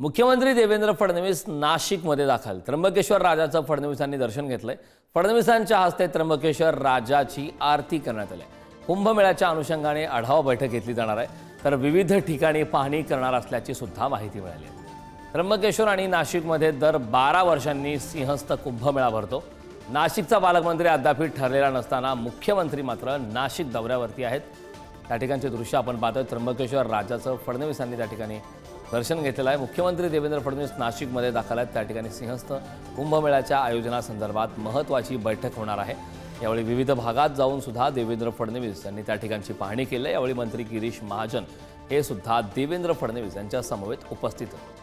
मुख्यमंत्री देवेंद्र फडणवीस नाशिकमध्ये दाखल। त्र्यंबकेश्वर राजाचं फडणवीसांनी दर्शन घेतलंय। फडणवीसांच्या हस्ते त्र्यंबकेश्वर राजाची आरती करण्यात आली। कुंभमेळ्याच्या अनुषंगाने आढावा बैठक घेतली जाणार आहे, तर विविध ठिकाणी पाहणी करणार असल्याची सुद्धा माहिती मिळाली आहे। त्र्यंबकेश्वर आणि नाशिकमध्ये दर 12 वर्षांनी सिंहस्थ कुंभमेळा भरतो। नाशिकचा पालकमंत्री अद्याप ठरलेला नसताना मुख्यमंत्री मात्र नाशिक दौऱ्यावरती आहेत। त्या ठिकाणचे दृश्य आपण पाहतोय। त्र्यंबकेश्वर राजाचं फडणवीसांनी त्या ठिकाणी दर्शन घेतलेलं आहे। मुख्यमंत्री देवेंद्र फडणवीस नाशिकमध्ये दाखल आहेत। त्या ठिकाणी सिंहस्थ कुंभमेळ्याच्या आयोजनासंदर्भात महत्त्वाची बैठक होणार आहे। यावेळी विविध भागात जाऊन सुद्धा देवेंद्र फडणवीस यांनी त्या ठिकाणची पाहणी केली। यावेळी मंत्री गिरीश महाजन हे सुद्धा देवेंद्र फडणवीस यांच्या समवेत उपस्थित होते।